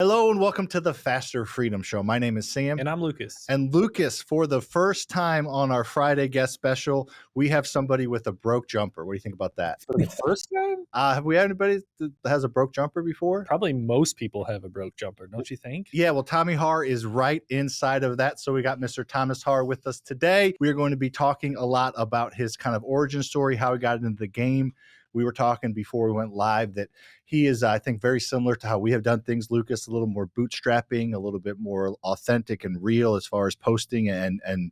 Hello and welcome to the Faster Freedom Show. My name is Sam. And I'm Lucas. And Lucas, for the first time on our Friday guest special, we have somebody with a broke jumper. What do you think about that? For the first time? Have we had anybody that has a broke jumper before? Probably most people have a broke jumper, don't you think? Yeah, well, Tommy Harr is right inside of that. So we got Mr. Thomas Harr with us today. We are going to be talking a lot about his kind of origin story, how he got into the game. We were talking before we went live that he is, I think, very similar to how we have done things, Lucas, a little more bootstrapping, a little bit more authentic and real as far as posting and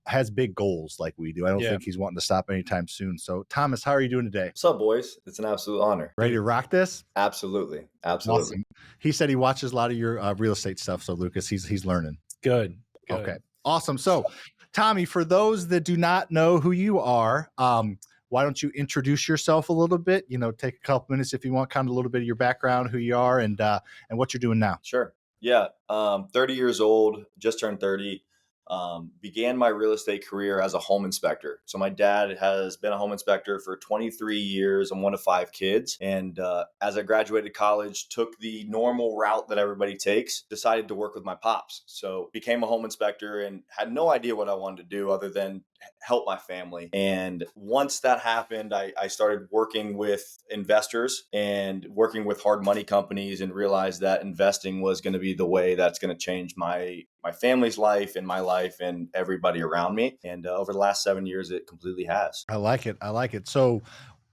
has big goals like we do. I don't think he's wanting to stop anytime soon. So, Thomas, how are you doing today? What's up, boys? It's an absolute honor. Ready to rock this? Absolutely. Absolutely. Awesome. He said he watches a lot of your real estate stuff. So, Lucas, he's learning. Good. Okay. Awesome. So, Tommy, for those that do not know who you are, why don't you introduce yourself a little bit? Take a couple minutes if you want, kind of a little bit of your background, who you are, and what you're doing now. Sure. Yeah. 30 years old, just turned 30. Began my real estate career as a home inspector. So my dad has been a home inspector for 23 years. I'm one of 5 kids. And as I graduated college, took the normal route that everybody takes, decided to work with my pops. So became a home inspector and had no idea what I wanted to do other than help my family. And once that happened, I started working with investors and working with hard money companies and realized that investing was going to be the way that's going to change my family's life and my life and everybody around me. And over the last 7 years, it completely has. I like it. So,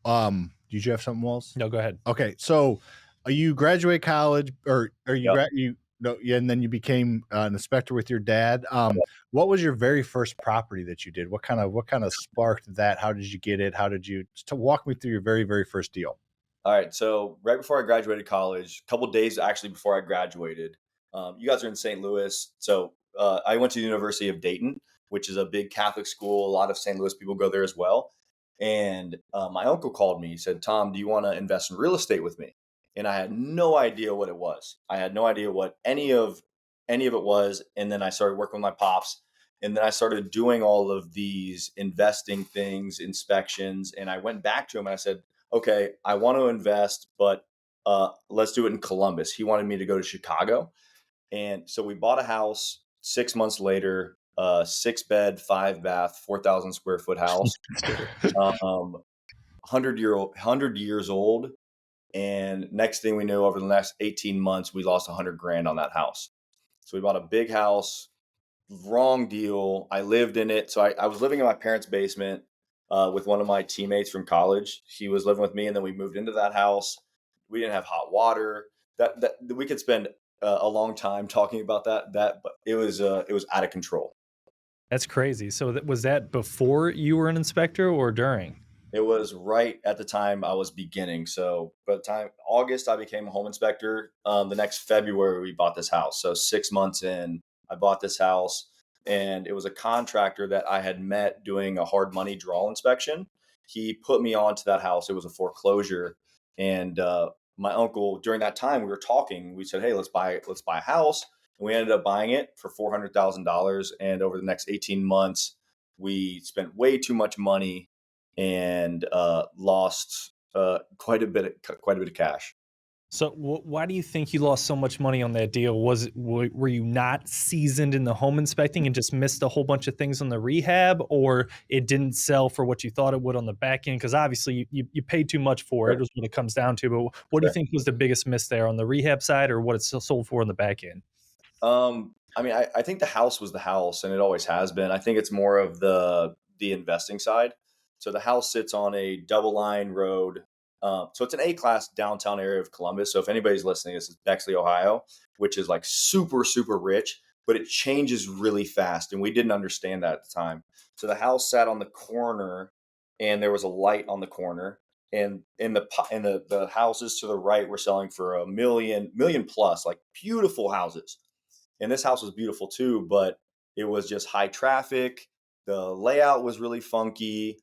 did you have something else? No, go ahead. Okay. So you graduate college or you and then you became an inspector with your dad. What was your very first property that you did? What kind of sparked that? How did you get it? Walk me through your very, very first deal? All right. So right before I graduated college, a couple of days actually before I graduated, you guys are in St. Louis. So I went to the University of Dayton, which is a big Catholic school. A lot of St. Louis people go there as well. And my uncle called me. He said, "Tom, do you want to invest in real estate with me?" And I had no idea what it was. I had no idea what any of it was. And then I started working with my pops. And then I started doing all of these investing things, inspections. And I went back to him and I said, "Okay, I want to invest, but let's do it in Columbus." He wanted me to go to Chicago. And so we bought a house 6 months later, 6-bed, 5-bath, 4,000 square foot house, 100 years old. And next thing we knew, over the next 18 months, we lost $100,000 on that house. So we bought a big house, wrong deal. I lived in it. So I was living in my parents' basement with one of my teammates from college. He was living with me, and then we moved into that house. We didn't have hot water. That we could spend a long time talking about that, but it was out of control. That's crazy. So was that before you were an inspector or during? It was right at the time I was beginning. So by the time August, I became a home inspector. The next February, we bought this house. So 6 months in, I bought this house, and it was a contractor that I had met doing a hard money draw inspection. He put me onto that house. It was a foreclosure. And my uncle, during that time, we were talking. We said, "Hey, let's buy a house." And we ended up buying it for $400,000. And over the next 18 months, we spent way too much money and lost quite a bit of cash. So why do you think you lost so much money on that deal? Were you not seasoned in the home inspecting and just missed a whole bunch of things on the rehab, or it didn't sell for what you thought it would on the back end? Because obviously you paid too much for it is what it comes down to. But what do you think was the biggest miss there, on the rehab side, or what it's sold for on the back end? I think the house was the house, and it always has been. I think it's more of the investing side. So the house sits on a double line road. So it's an A-class downtown area of Columbus. So if anybody's listening, this is Bexley, Ohio, which is like super, super rich, but it changes really fast. And we didn't understand that at the time. So the house sat on the corner, and there was a light on the corner. And in the houses to the right were selling for $1 million plus, like beautiful houses. And this house was beautiful too, but it was just high traffic. The layout was really funky.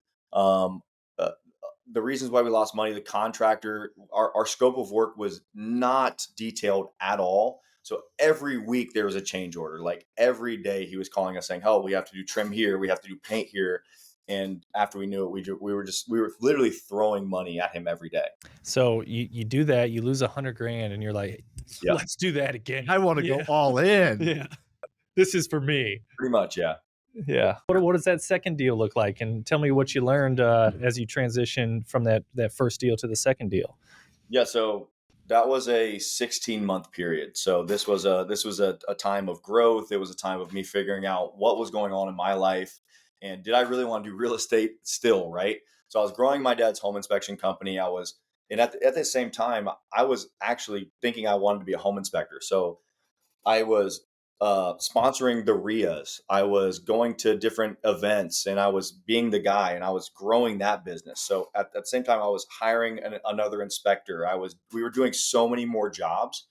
The reasons why we lost money, the contractor, our scope of work was not detailed at all. So every week there was a change order. Like every day he was calling us saying, "Oh, we have to do trim here. We have to do paint here." And after we knew it, we were literally throwing money at him every day. So you do that, you lose 100 grand, and you're like, Yeah, let's do that again. I want to go Yeah, all in. yeah. This is for me. pretty much. Yeah. Yeah. What does that second deal look like? And tell me what you learned as you transition from that first deal to the second deal. Yeah, so that was a 16-month period. So this was a time of growth. It was a time of me figuring out what was going on in my life, and did I really want to do real estate still, right? So I was growing my dad's home inspection company. And at the same time, I was actually thinking I wanted to be a home inspector. So I was sponsoring the RIAs. I was going to different events, and I was being the guy, and I was growing that business. So at the same time, I was hiring another inspector. We were doing so many more jobs,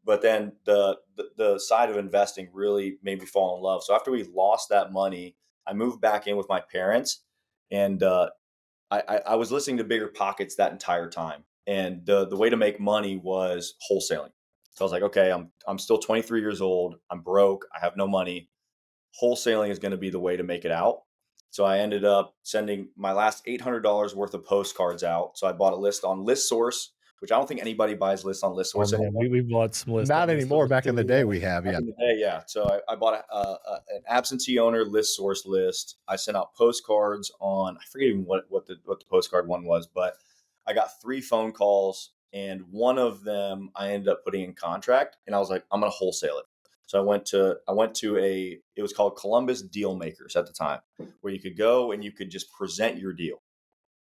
but then the side of investing really made me fall in love. So after we lost that money, I moved back in with my parents, and I was listening to Bigger Pockets that entire time. And the way to make money was wholesaling. So I was like, okay, I'm still 23 years old. I'm broke. I have no money. Wholesaling is going to be the way to make it out. So I ended up sending my last $800 worth of postcards out. So I bought a list on ListSource, which I don't think anybody buys lists on Oh ListSource man, anymore. we bought some lists. Not anymore. Back in the day, we have. Back Yeah. in the day, yeah. So I bought an absentee owner ListSource list. I sent out postcards on, I forget even what the postcard one was, but I got 3 phone calls, and one of them I ended up putting in contract, and I was like, I'm going to wholesale it. So I went to it was called Columbus Deal Makers at the time, where you could go and you could just present your deal.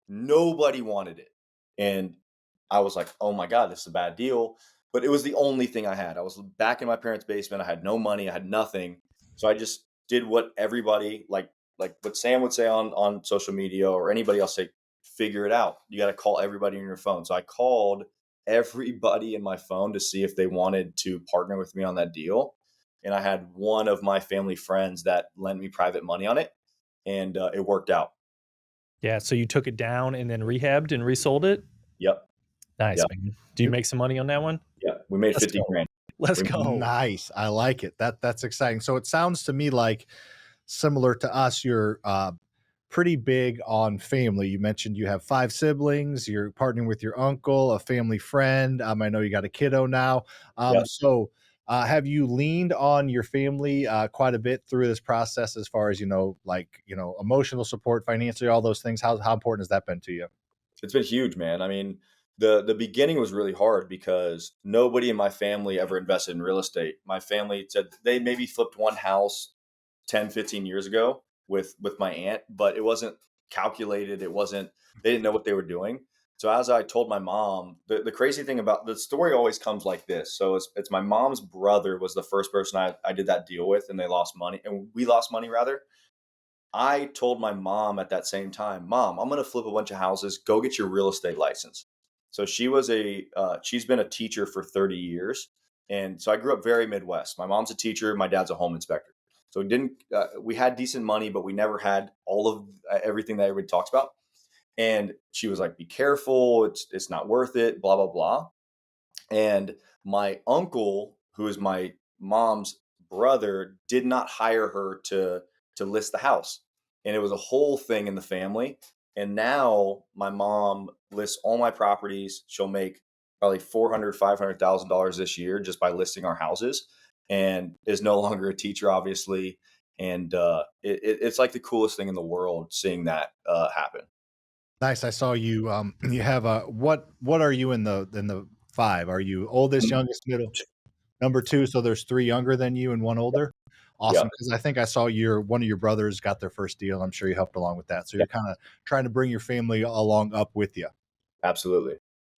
Nobody wanted it. And I was like, oh my God, this is a bad deal. But it was the only thing I had. I was back in my parents' basement. I had no money. I had nothing. So I just did what everybody, like what Sam would say on social media, or anybody else say, figure it out. You got to call everybody on your phone. So I called everybody in my phone to see if they wanted to partner with me on that deal. And I had one of my family friends that lent me private money on it, and it worked out. Yeah, so you took it down and then rehabbed and resold it? Yep. Nice, Yep. man. Do you make some money on that one? Yeah, we made Let's 50 go. grand. Let's We- go. Nice. I like it. That's exciting. So it sounds to me like, similar to us, you're pretty big on family. You mentioned you have 5 siblings. You're partnering with your uncle, a family friend. I know you got a kiddo now. Yep. So have you leaned on your family quite a bit through this process, as far as, emotional support, financially, all those things? How important has that been to you? It's been huge, man. I mean, the beginning was really hard because nobody in my family ever invested in real estate. My family said they maybe flipped one house 10, 15 years ago with my aunt, but it wasn't calculated. They didn't know what they were doing. So as I told my mom, the crazy thing about the story always comes like this. So it's my mom's brother was the first person I did that deal with, and they lost money, and we lost money rather. I told my mom at that same time, Mom, I'm going to flip a bunch of houses. Go get your real estate license. So she's been a teacher for 30 years. And so I grew up very Midwest. My mom's a teacher. My dad's a home inspector. So we had decent money, but we never had all of everything that everybody talks about. And she was like, be careful. It's not worth it, blah, blah, blah. And my uncle, who is my mom's brother, did not hire her to list the house. And it was a whole thing in the family. And now my mom lists all my properties. She'll make probably $400,000-$500,000 this year just by listing our houses, and is no longer a teacher, obviously. And it's like the coolest thing in the world seeing that happen. Nice. I saw you. You have a what? What are you in the 5? Are you oldest, youngest, middle? Number 2. So there's 3 younger than you and 1 older. Yeah, Awesome. Because I think I saw one of your brothers got their first deal. I'm sure you helped along with that. So yeah, you're kind of trying to bring your family along up with you. absolutely.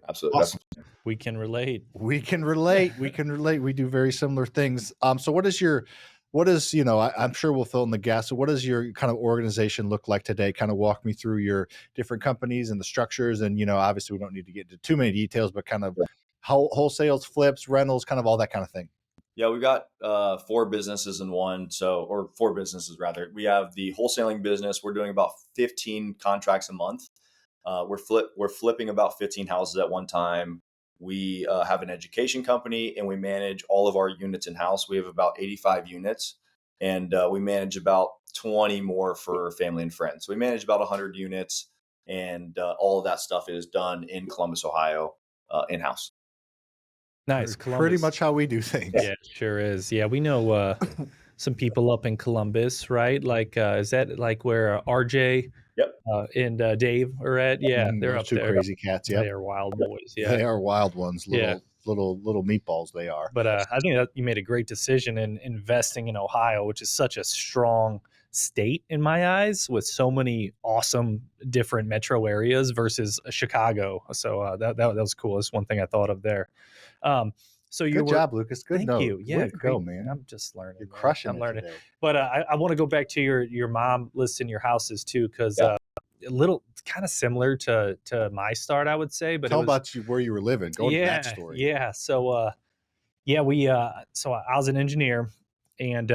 Absolutely. Awesome. We can relate. We can relate. We can relate. We do very similar things. So I'm sure we'll fill in the gaps. So what does your kind of organization look like today? Kind of walk me through your different companies and the structures. And, obviously we don't need to get into too many details, but kind of wholesales, flips, rentals, kind of all that kind of thing. Yeah, we got 4 businesses in one. Or 4 businesses rather. We have the wholesaling business. We're doing about 15 contracts a month. We're flipping about 15 houses at one time. We have an education company, and we manage all of our units in house. We have about 85 units. and we manage about 20 more for family and friends. So we manage about 100 units, and all of that stuff is done in Columbus, Ohio, in-house. Nice. Pretty Columbus. much how we do things. Yeah, it sure is. Yeah, we know some people up in Columbus, right? Like, is that like where RJ Yep. and Dave are at? Yeah, they're Those up two there. crazy cats. They Yep. are wild boys. Yeah. They are wild ones. Yeah. Little meatballs they are. But I think that you made a great decision in investing in Ohio, which is such a strong state in my eyes, with so many awesome different metro areas versus Chicago. So that was cool. That's one thing I thought of there. So you Good were, job, Lucas. Good thank note. you. Yeah, Way to great. go, man. I'm just learning. You're man. crushing I'm it learning. today. But I want to go back to your mom listing your houses too, because Yeah. a little kind of similar to my start, I would say. But Tell it was, about where you were living. Go into that story. yeah. So so I was an engineer and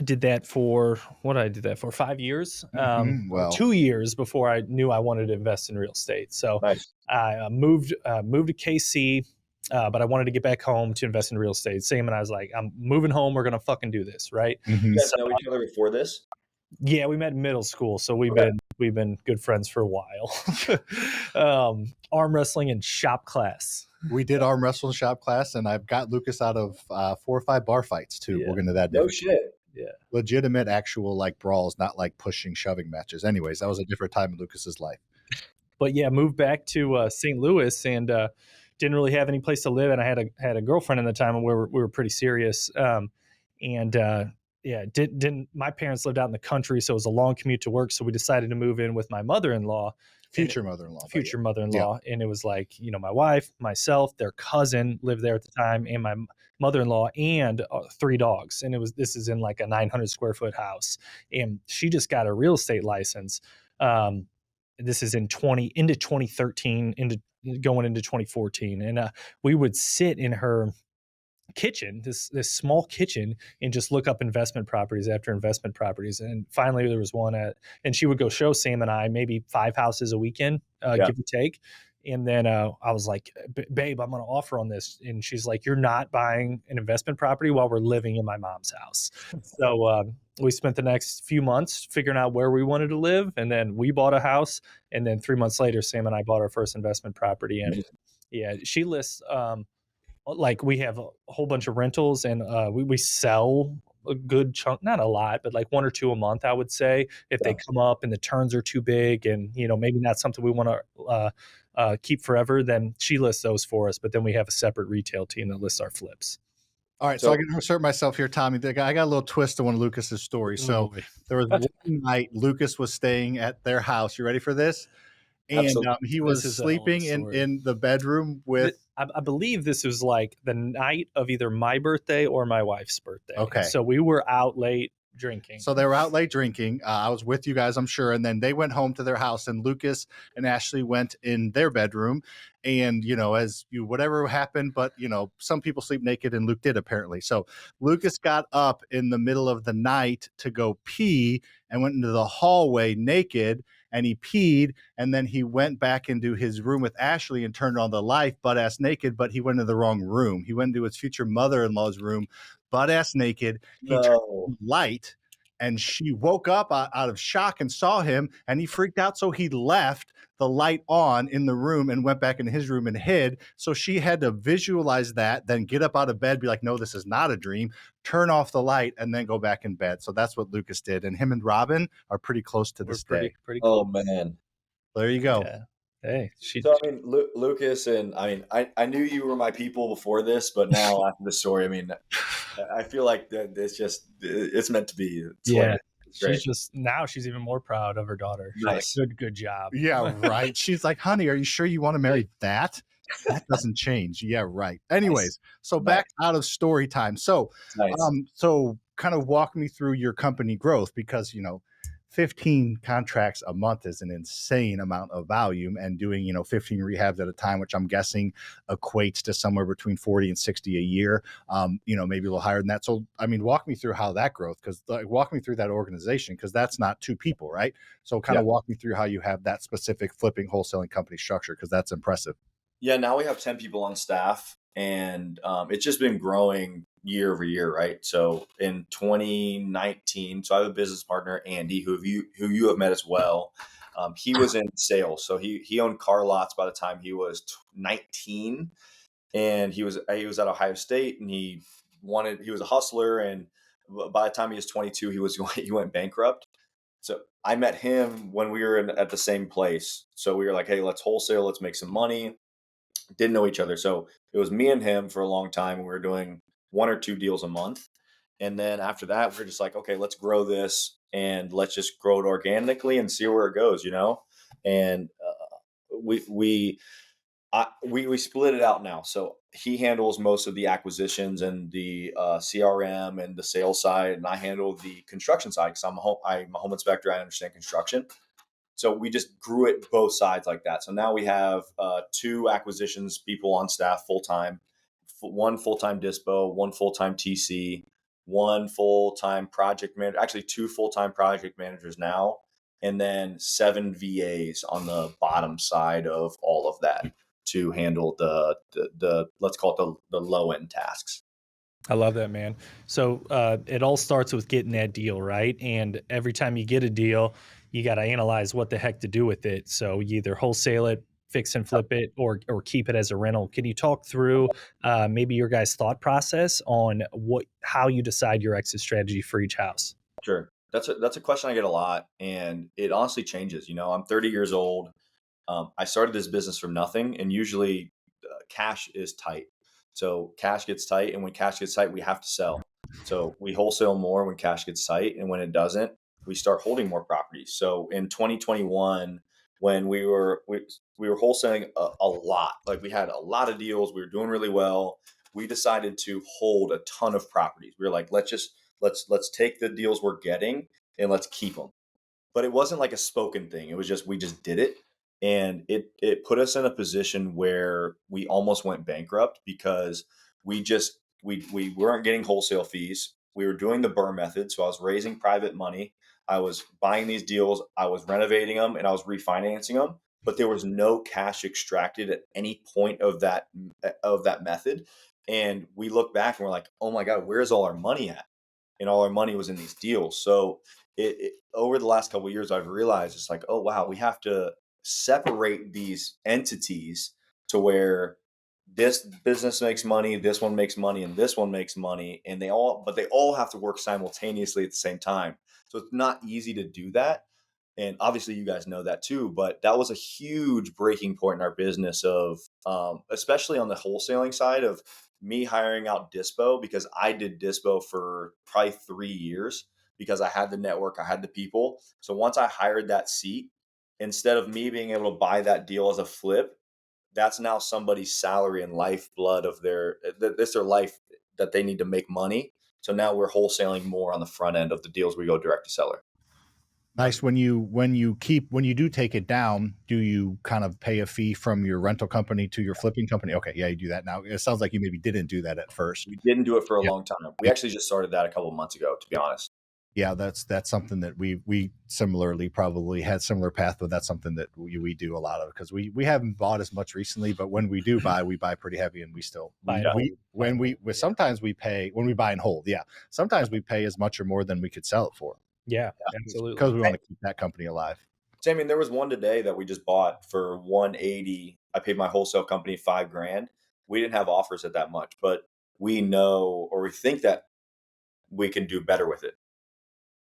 did that for 5 years, or Well, 2 years before I knew I wanted to invest in real estate. So Nice. I moved to KC, but I wanted to get back home to invest in real estate. Sam and I was like, I'm moving home. We're gonna fucking do this, right? You guys know each other before this? Yeah, we met in middle school, so we've Okay. been good friends for a while. Arm wrestling and shop class. we did arm wrestle shop class, and I've got Lucas out of 4 or 5 bar fights too. Yeah. We'll get into that. No different- shit. Yeah. Legitimate, actual like brawls, not like pushing, shoving matches. Anyways, that was a different time in Lucas's life. But yeah, moved back to St. Louis and didn't really have any place to live. And I had a girlfriend at the time, and we were pretty serious. Didn't my parents lived out in the country, so it was a long commute to work. So we decided to move in with my mother-in-law, Future mother-in-law. but future yeah. mother-in-law, and it was like, my wife, myself, their cousin lived there at the time, and my mother-in-law, and 3 dogs. And this is in like a 900 square foot house, and she just got a real estate license. This is into 2013, going into 2014, and we would sit in her kitchen, this small kitchen, and just look up investment properties after investment properties. And finally there was one and she would go show Sam and I maybe 5 houses a weekend, give or take. And then I was like, babe, I'm going to offer on this. And she's like, you're not buying an investment property while we're living in my mom's house. So we spent the next few months figuring out where we wanted to live. And then we bought a house. And then 3 months later, Sam and I bought our first investment property. And yeah, she lists, like we have a whole bunch of rentals, and we sell a good chunk, not a lot, but like 1 or 2 a month, I would say, if they come up and the turns are too big and, maybe not something we want to keep forever, then she lists those for us. But then we have a separate retail team that lists our flips. All right, so I can insert myself here, Tommy. I got a little twist to one of Lucas's stories. So there was one night Lucas was staying at their house. You ready for this? And he was sleeping in the bedroom with. I believe this was like the night of either my birthday or my wife's birthday. Okay. So we were out late drinking. So they were out late drinking. I was with you guys, I'm sure. And then they went home to their house, and Lucas and Ashley went in their bedroom. And, whatever happened, but, some people sleep naked, and Luke did apparently. So Lucas got up in the middle of the night to go pee and went into the hallway naked, and he peed. And then he went back into his room with Ashley and turned on the light, butt ass naked, but he went into the wrong room. He went into his future mother-in-law's room, butt ass naked. He turned on the light, and she woke up out of shock and saw him, and he freaked out. So he left the light on in the room and went back in his room and hid. So she had to visualize that, then get up out of bed, be like, no, this is not a dream, turn off the light, and then go back in bed. So that's what Lucas did. And him and Robin are pretty close to this day. Pretty close. Oh, man. There you go. Yeah. Hey, So, I mean, Lucas, and I knew you were my people before this, but now after the story, I feel like that it's meant to be. She's even more proud of her daughter. She's Nice. like, good job. Yeah, right. She's like, honey, are you sure you want to marry that? That doesn't change. Yeah, right. Anyways, so back out of story time. So, so kind of walk me through your company growth, because, 15 contracts a month is an insane amount of volume, and doing, 15 rehabs at a time, which I'm guessing equates to somewhere between 40 and 60 a year, maybe a little higher than that. So, walk me through how that growth, because walk me through that organization, because that's not 2 people, right? So kind of walk me through how you have that specific flipping wholesaling company structure, because that's impressive. Yeah, now we have 10 people on staff, and it's just been growing year over year, right? So in 2019, so I have a business partner, Andy, who you have met as well. He was in sales, so he owned car lots by the time he was 19, and he was at Ohio State, and he was a hustler, and by the time he was 22, he went bankrupt. So I met him when we were at the same place. So we were like, hey, let's wholesale, let's make some money. Didn't know each other. So it was me and him for a long time. We were doing 1 or 2 deals a month. And then after that, we're just like, okay, let's grow this and let's just grow it organically and see where it goes, And we split it out now. So he handles most of the acquisitions and the CRM and the sales side, and I handle the construction side because I'm a home inspector. I understand construction. So we just grew it both sides like that. So now we have 2 acquisitions people on staff full time, 1 full time dispo, 1 full time TC, 1 full time project manager. Actually, 2 full time project managers now, and then 7 VAs on the bottom side of all of that to handle the let's call it the low end tasks. I love that, man. So it all starts with getting that deal, right? And every time you get a deal, you got to analyze what the heck to do with it. So you either wholesale it, fix and flip it, or keep it as a rental. Can you talk through maybe your guys' thought process on how you decide your exit strategy for each house? Sure. That's a question I get a lot, and it honestly changes. I'm 30 years old. I started this business from nothing, and usually cash is tight. So cash gets tight, and when cash gets tight, we have to sell. So we wholesale more when cash gets tight, and when it doesn't, we start holding more properties. So in 2021, when we were wholesaling a lot, like we had a lot of deals, we were doing really well. We decided to hold a ton of properties. We were like, let's take the deals we're getting and let's keep them. But it wasn't like a spoken thing. It was just we just did it, and it put us in a position where we almost went bankrupt because we weren't getting wholesale fees. We were doing the burr method, so I was raising private money. I was buying these deals, I was renovating them, and I was refinancing them. But there was no cash extracted at any point of that method. And we look back and we're like, oh my God, where's all our money at? And all our money was in these deals. So over the last couple of years, I've realized it's like, oh wow, we have to separate these entities to where this business makes money, this one makes money, and this one makes money, and they all have to work simultaneously at the same time. So it's not easy to do that. And obviously you guys know that too, but that was a huge breaking point in our business of especially on the wholesaling side of me hiring out dispo, because I did dispo for probably 3 years because I had the network, I had the people. So once I hired that seat, instead of me being able to buy that deal as a flip, that's now somebody's salary and lifeblood of that's their life that they need to make money. So now we're wholesaling more on the front end of the deals we go direct to seller. Nice. When you do take it down, do you kind of pay a fee from your rental company to your flipping company? Okay, yeah, you do that now. It sounds like you maybe didn't do that at first. We didn't do it for a long time. We actually just started that a couple of months ago, to be honest. Yeah, that's something that we similarly probably had similar path, but that's something that we do a lot of because we haven't bought as much recently, but when we do buy, we buy pretty heavy, and we still sometimes we pay when we buy and hold. Yeah, sometimes we pay as much or more than we could sell it for. Yeah, absolutely. Because we want to keep that company alive. So, I mean, there was one today that we just bought for 180. I paid my wholesale company $5,000. We didn't have offers at that much, but we know, or we think that we can do better with it.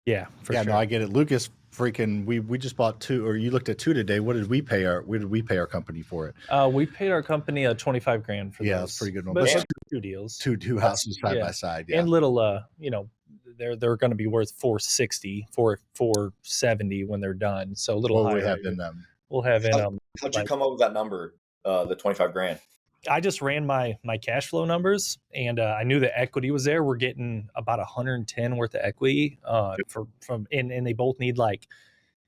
Yeah, for sure. No, I get it. Lucas, freaking, we just bought 2, or you looked at 2 today. Where did we pay our company for it? We paid our company $25,000 for yeah, those. that's pretty good one. But 2 deals, two houses side by side, yeah. And little, they're going to be worth $460, $470 when they're done. So a little higher. We have in them. We'll have in them. How'd you come up with that number, the $25,000? I just ran my cash flow numbers, and I knew the equity was there. We're getting about 110 worth of equity and they both need like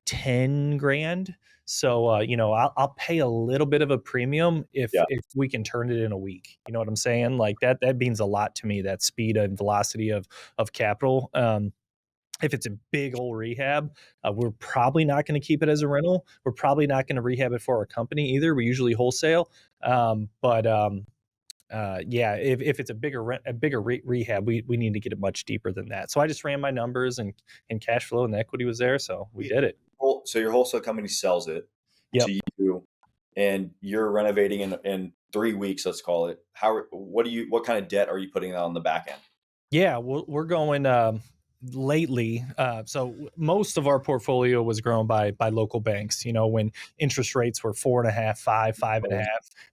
$10,000. So I'll pay a little bit of a premium if we can turn it in a week. You know what I'm saying? Like that means a lot to me. That speed and velocity of capital. If it's a big old rehab, we're probably not going to keep it as a rental. We're probably not going to rehab it for our company either. We usually wholesale. But Yeah, if it's a bigger rehab, we need to get it much deeper than that. So I just ran my numbers and cash flow and the equity was there, so we did it. So your wholesale company sells it Yep. to you, and you're renovating in 3 weeks. Let's call it. What kind of debt are you putting on the back end? Yeah, we're going lately. Most of our portfolio was grown by local banks. You know, when interest rates were 4.5, 5.5,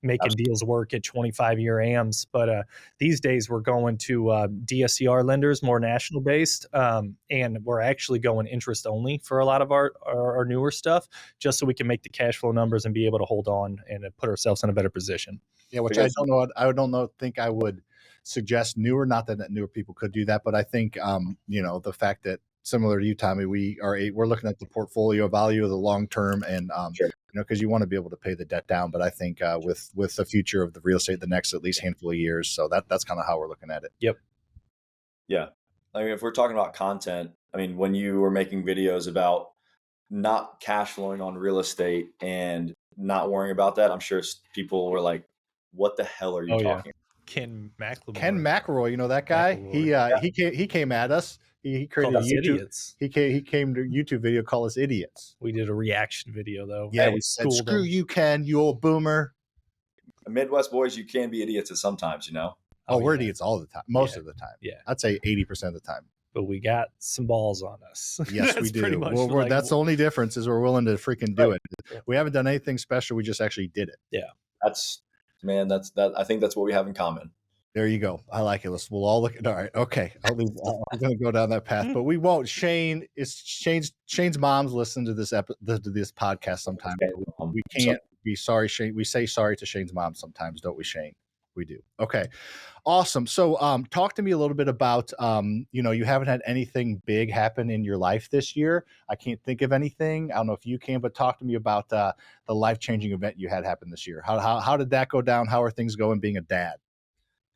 making deals work at 25-year AMs. But these days we're going to DSCR lenders, more national based, and we're actually going interest only for a lot of our newer stuff, just so we can make the cash flow numbers and be able to hold on and put ourselves in a better position. Yeah, which I don't know. I don't know. Think I would suggest newer. Not that newer people could do that, but I think the fact that similar to you, Tommy, we're looking at the portfolio value of the long term, and Sure. because you want to be able to pay the debt down. But I think with the future of the real estate, the next at least handful of years, so that's kind of how we're looking at it. Yep. Yeah. I mean, if we're talking about content, I mean, when you were making videos about not cash flowing on real estate and not worrying about that, I'm sure people were like, "What the hell are you Oh yeah. talking?" Ken McElroy, you know that guy? He came at us. He created a us YouTube. idiots. He came to YouTube video, call us idiots. We did a reaction video though. Yeah, Hey, we said, schooled "Screw them. you, Ken, you old boomer." Midwest boys, you can be idiots at sometimes, Oh, we're yeah. idiots all the time, most Yeah. of the time. Yeah. I'd say 80% of the time. But we got some balls on us. Yes, we That's do. pretty much Well, like- that's the only difference is we're willing to freaking do Right. it. Yeah. We haven't done anything special. We just actually did it. That's I think that's what we have in common. There you go. I like it. We'll all look at. All right. Okay. I'm going to go down that path, but we won't. Shane's mom's listened to this to this podcast sometime. We can't be sorry, Shane. We say sorry to Shane's mom sometimes, don't we, Shane? We do. Okay. Awesome. So, talk to me a little bit about, you haven't had anything big happen in your life this year. I can't think of anything. I don't know if you can, but talk to me about the life-changing event you had happen this year. How did that go down? How are things going being a dad?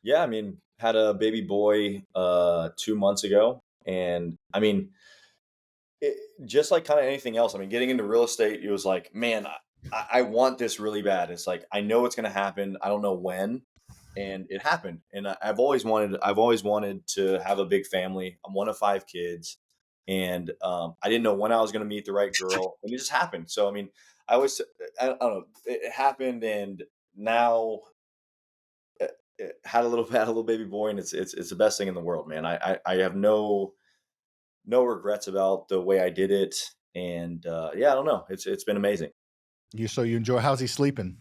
Yeah, I mean, had a baby boy 2 months ago, and I mean, just like kind of anything else. I mean, getting into real estate, it was like, man, I want this really bad. It's like I know it's going to happen. I don't know when, and it happened. And I've always wanted to have a big family. I'm one of 5 kids, and I didn't know when I was going to meet the right girl, and it just happened. So I mean, I don't know, it happened, and now had a little baby boy, and it's the best thing in the world, man. I have no regrets about the way I did it, and yeah, I don't know. It's been amazing. You enjoy? How's he sleeping?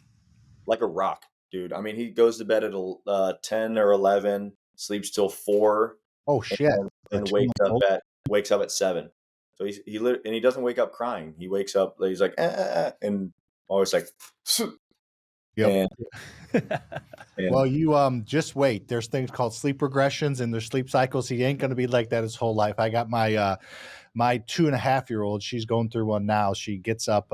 Like a rock, dude. I mean, he goes to bed at 10 or 11, sleeps till 4. Oh shit! And wakes up at 7. So and he doesn't wake up crying. He wakes up, he's like, and always like, Yep. and Well, you just wait. There's things called sleep regressions and there's sleep cycles. He ain't gonna be like that his whole life. I got my 2.5-year-old. She's going through one now. She gets up.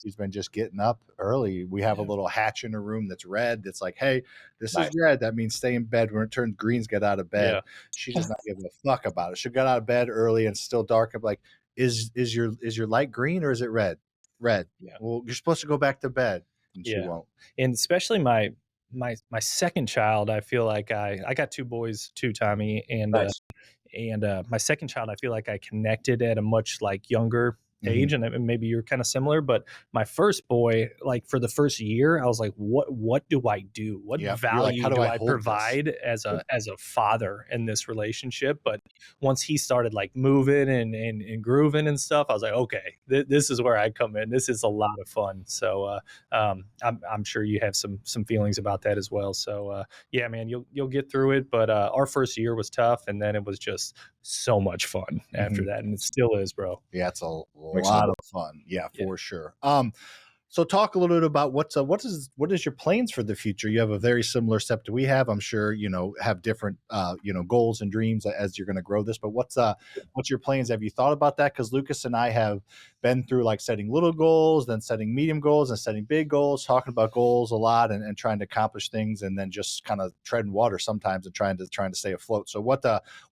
She's been just getting up early. We have a little hatch in her room that's red. It's like, hey, this is red. That means stay in bed. When it turns green, get out of bed. Yeah. She does not give a fuck about it. She got out of bed early and it's still dark. I'm like, is your light green or is it red? Red. Yeah. Well, you're supposed to go back to bed. And she won't. And especially my second child, I feel like I got 2 boys too, Tommy, and nice. My second child, I feel like I connected at a much younger age, and maybe you're kind of similar. But my first boy, for the first year, I was like, what do I do? What value do I provide as a father in this relationship? But once he started moving and grooving and stuff, I was like, okay, this is where I come in. This is a lot of fun. So I'm sure you have some feelings about that as well. So yeah, man, you'll get through it. But our first year was tough, and then it was just so much fun after that, and it still is, bro. Yeah, it's a lot of fun. Yeah, for sure. So talk a little bit about what is your plans for the future? You have a very similar step to we have. I'm sure have different goals and dreams as you're going to grow this. But what's your plans? Have you thought about that? Because Lucas and I have been through setting little goals, then setting medium goals, and setting big goals. Talking about goals a lot and trying to accomplish things, and then just kind of treading water sometimes and trying to stay afloat. So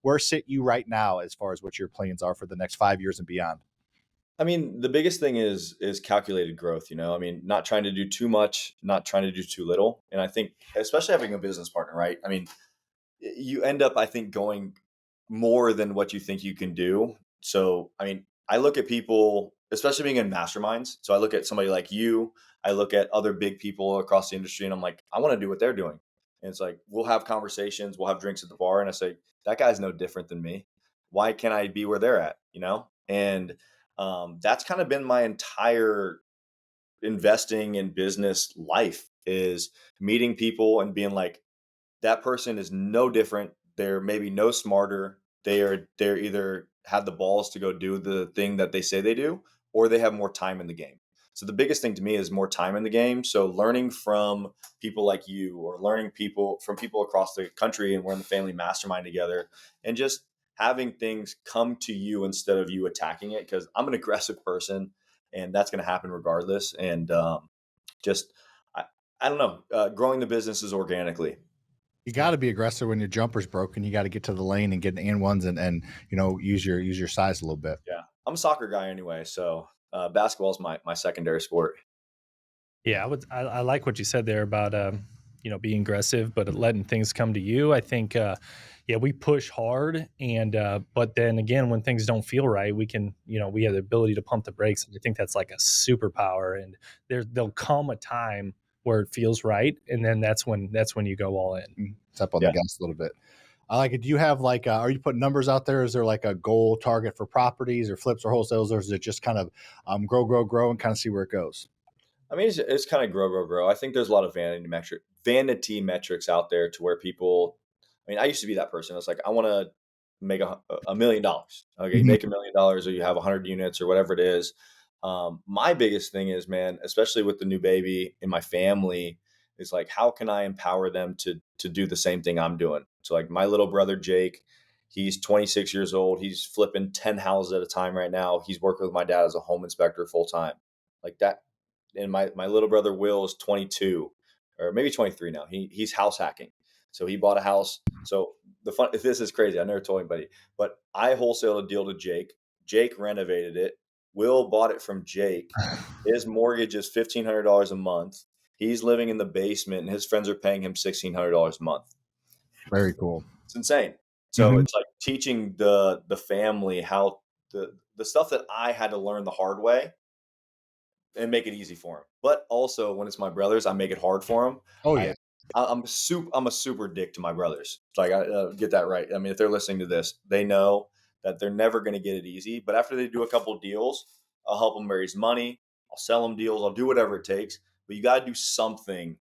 where sit you right now as far as what your plans are for the next 5 years and beyond? I mean, the biggest thing is calculated growth, you know? I mean, not trying to do too much, not trying to do too little. And I think especially having a business partner, right? I mean, you end up, I think, going more than what you think you can do. So, I mean, I look at people, especially being in masterminds. So I look at somebody like you, I look at other big people across the industry, and I'm like, I want to do what they're doing. And it's like, we'll have conversations, we'll have drinks at the bar. And I say, that guy's no different than me. Why can't I be where they're at? You know? And that's kind of been my entire investing in business life is meeting people and being like, that person is no different. They're maybe no smarter. They're either have the balls to go do the thing that they say they do, or they have more time in the game. So the biggest thing to me is more time in the game. So learning from people like you, or learning people from people across the country, and we're in the family mastermind together, and just having things come to you instead of you attacking it. Because I'm an aggressive person, and that's going to happen regardless. And just I, I don't know, growing the businesses organically. You got to be aggressive when your jumper's broken. You got to get to the lane and get and ones and use your size a little bit. Yeah, I'm a soccer guy anyway, so basketball is my secondary sport. Yeah, I like what you said there about being aggressive, but letting things come to you. I think yeah, we push hard, and but then again, when things don't feel right, we can we have the ability to pump the brakes. And I think that's like a superpower. And there'll come a time where it feels right, and then that's when you go all in. Step on the Yeah. gas a little bit. I like it. Do you have like, are you putting numbers out there? Is there like a goal target for properties or flips or wholesales, or is it just kind of grow and kind of see where it goes? I mean, it's kind of grow. I think there's a lot of vanity metrics out there to where people. I mean, I used to be that person. It's like I want to make $1 million. Okay, you Mhm. make $1 million, or you have 100 units, or whatever it is. My biggest thing is, man, especially with the new baby in my family, is like, how can I empower them to do the same thing I'm doing? So, like my little brother Jake, he's 26 years old. He's flipping 10 houses at a time right now. He's working with my dad as a home inspector full time, like that. And my little brother Will is 22 or maybe 23 now. He's house hacking. So he bought a house. So the fun, if this is crazy, I never told anybody, but I wholesaled a deal to Jake. Jake renovated it. Will bought it from Jake. His mortgage is $1,500 a month. He's living in the basement, and his friends are paying him $1,600 a month. Very cool. It's insane. So Mhm. it's like teaching the family how the stuff that I had to learn the hard way and make it easy for him. But also, when it's my brothers, I make it hard for them. Oh I yeah. I'm a super dick to my brothers. It's like I get that right. I mean, if they're listening to this, they know that they're never going to get it easy. But after they do a couple of deals, I'll help them raise money. I'll sell them deals. I'll do whatever it takes. But you got to do something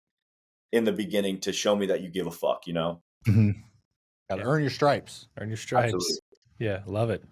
in the beginning to show me that you give a fuck. You know? Mhm. Got to Yeah. earn your stripes. Earn your stripes. Absolutely. Yeah, love it.